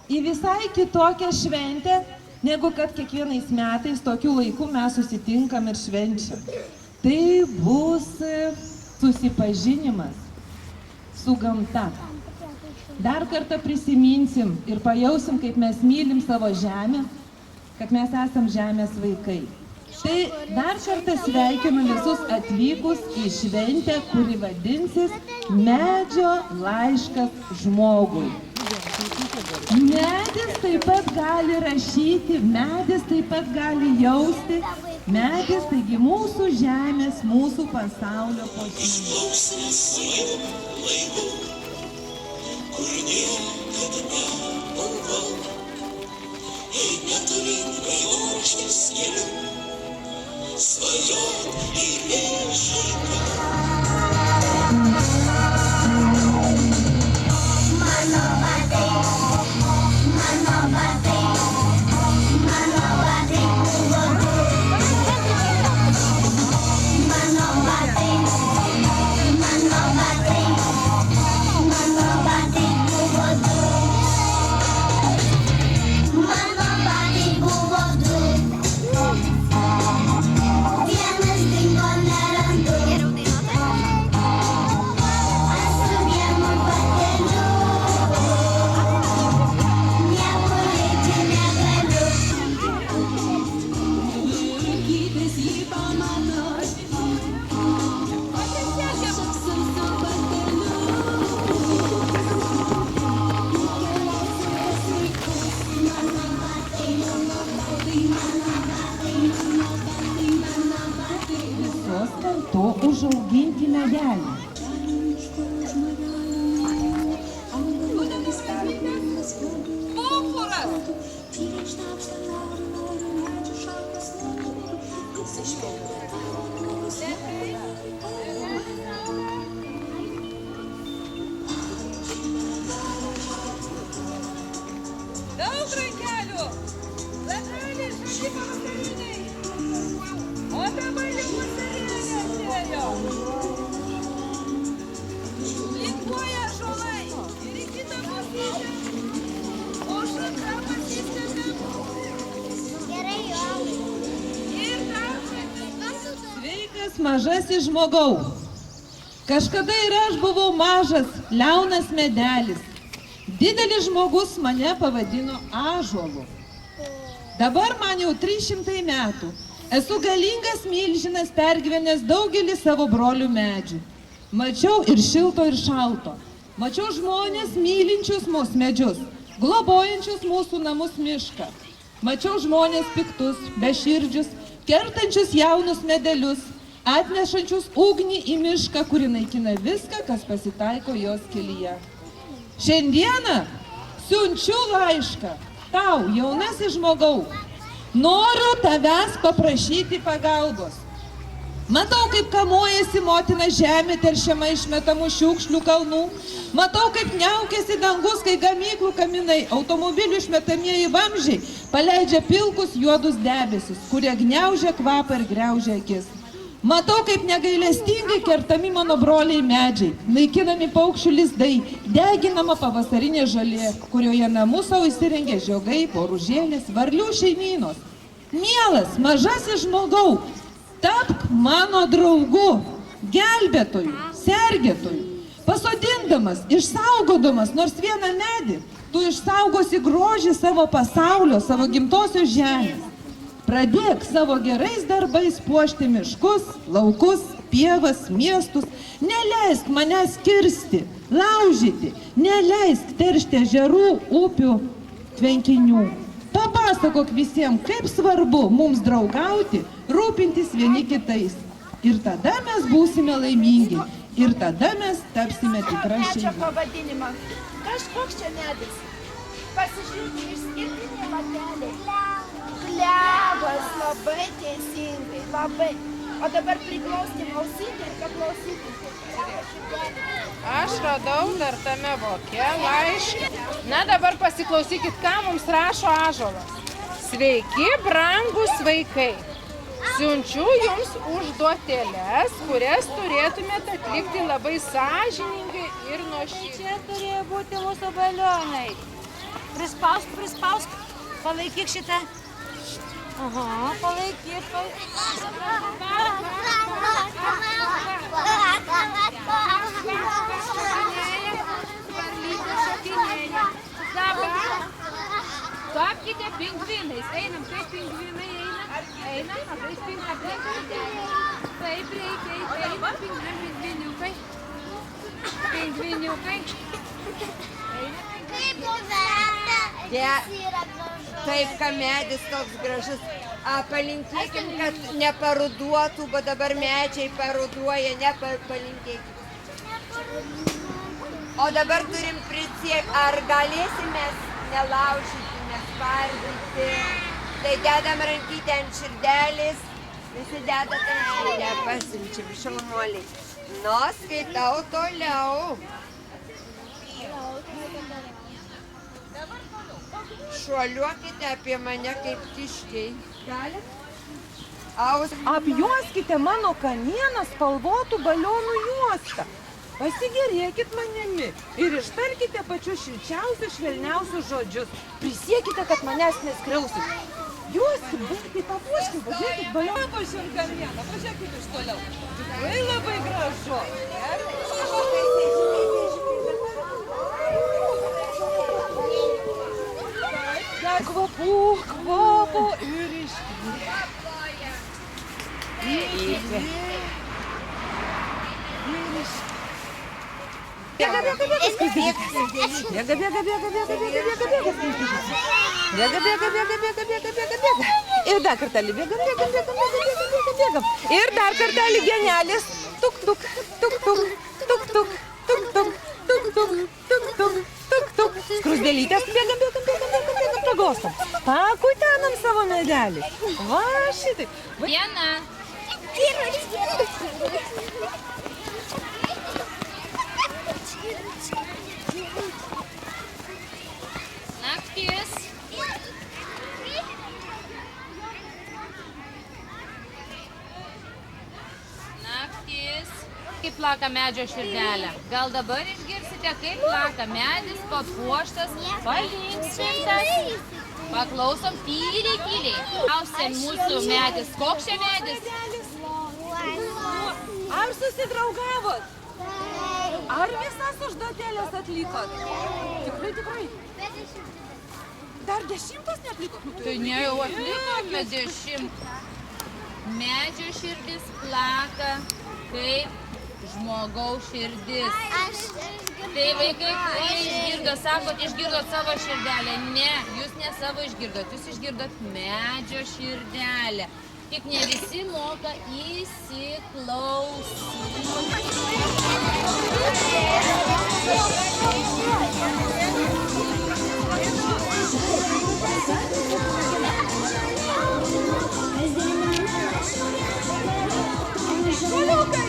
į visai kitokią šventę, negu kad kiekvienais metais tokiu laiku mes susitinkam ir švenčiam. Tai bus susipažinimas su gamta. Dar kartą prisiminsim ir pajausim, kaip mes mylim savo žemę, kad mes esam žemės vaikai. Tai dar kartą sveikinu visus atvykus į šventę, kuri vadinsis Medžio laiškas žmogui. Medis taip pat gali rašyti, medis taip pat gali jausti, medis taigi mūsų žemės, mūsų pasaulio puošmenys. Kur niekada nebuvau, jei neturint vaivorykštės kelių, svajot į viešąjį. Mano batai buvo du. Vienas dingo nerandu. Esu vienu bateliu. Niekur eiti negaliu. Laikytis jį pamatau. Visos kartu užauginti medelį. Pumpuras! Daug rankelių! Latraliai, žaidimą vakariniai! O dabar jau vasarėlė atėjo! Linkuoja ąžuolai ir į kitą pusytę! O šaka pasistebėm! Gerai, jau! Ir dar! Sveikas mažasis žmogau! Kažkada ir aš buvau mažas, liaunas medelis. Didelis žmogus mane pavadino ąžuolu. Dabar man jau 300 metų. Esu galingas milžinas, pergyvenęs daugelį savo brolių medžių. Mačiau ir šilto, ir šalto. Mačiau žmonės mylinčius mūsų medžius, globojančius mūsų namus mišką. Mačiau žmonės piktus, beširdžius, kertančius jaunus medelius, atnešančius ugnį į mišką, kuri naikina viską, kas pasitaiko jos kelyje. Šiandieną siunčiu laišką tau, jaunasis žmogau. Noriu tavęs paprašyti pagalbos. Matau, kaip kamuojasi motina žemė teršiama išmetamų šiukšlių kalnų. Matau, kaip niaukiasi dangus, kai gamyklų kaminai, automobilių išmetamieji vamzdžiai paleidžia pilkus juodus debesis, kurie gniaužia kvapą ir griaužia akis. Matau, kaip negailestingai kertami mano broliai medžiai, naikinami paukščių lizdai, deginama pavasarinė žolė, kurioje namų savo įsirengė žiogai, boružėlės, varlių šeimynos. Mielas, mažasis žmogau, tapk mano draugu, gelbėtoju, sergėtoju. Pasodindamas, išsaugodamas nors vieną medį, tu išsaugosi grožį savo pasaulio, savo gimtosios žemės. Pradėk savo gerais darbais puošti miškus, laukus, pievas, miestus. Neleisk manęs kirsti, laužyti, neleisk teršti ežerų, upių, tvenkinių. Papasakok visiems, kaip svarbu mums draugauti, rūpintis vieni kitais. Ir tada mes būsime laimingi. Ir tada mes tapsime tikra šeima. Pavadinimą. Kažkoks čia medis. Pasižiūrėti išskirtinį lapelį. Klevas, labai teisingai, labai. O dabar priglausim ausytį ir paklausykim. Aš radau dar tame voke laišką. Na dabar pasiklausykit, ką mums rašo ąžuolas. Sveiki, brangus vaikai. Siunčiu jums užduotėles, kurias turėtumėte atlikti labai sąžiningai ir nuoširdžiai. Čia turėjo būti mūsų balionai. Prispausk. Palaikyk šitą. Aha, palaikyk. Tapkite pingvinais. Einam, kaip pingvinai eina. Einam, mažais pingvinai. Taip reikia, einam, pingviniukai. Pingviniukai. Taip, ką medis toks gražus. Palinkėkim, kad neparuduotų, bet dabar medžiai paruduoja, nepalinkėkim. O dabar turim prisiekti, ar galėsime nelaužyti, nespardyti. Tai dedam rankytę ant širdelės, visi dedat ant širdelę, pasimčiam, šaunuoliai. Nu, skaitau toliau. Šuoliuokite apie mane kaip kiškiai. Galit? Apjuoskite mano kamieną spalvotų balionų juostą. Pasigėrėkit manimi ir ištarkite pačius šilčiausius, švelniausius žodžius. Prisiekite, kad manęs neskriausit. Juoskit, baigtai papuoškit, pažiūrėkit balioną. Pažiūrėkit kamieną, pažiūrėkit iš toliau. Tikrai labai gražu. Dar kvapo ir iškvėpė. Bėga, ir dar kartelį bėgam. Ir dar kartelį genelis. Tuk. Skrusdėlytės bėgam, pagostam. Pakutenam savo medelį. Va šitaip. Diena. Naktis. Naktis. Kaip plaka medžio širdelė. Gal dabar išgirsite, kaip plaka medis papuoštas, palinksmintas. Paklausom tyliai. Klausia mūsų medis. Koks čia medis? Ar susidraugavot? Ar visas užduotėlės atlikot? Tikrai. Dar 10 neatlikot? Tai ne jau atlikome 10. Medžio širdis plaka kaip žmogaus širdis. Tai vaikai, kurie išgirdo, sakot, išgirdot savo širdelę. Ne, jūs ne savo išgirdot, jūs išgirdot medžio širdelę. Tik ne visi moka Žiūrėkit.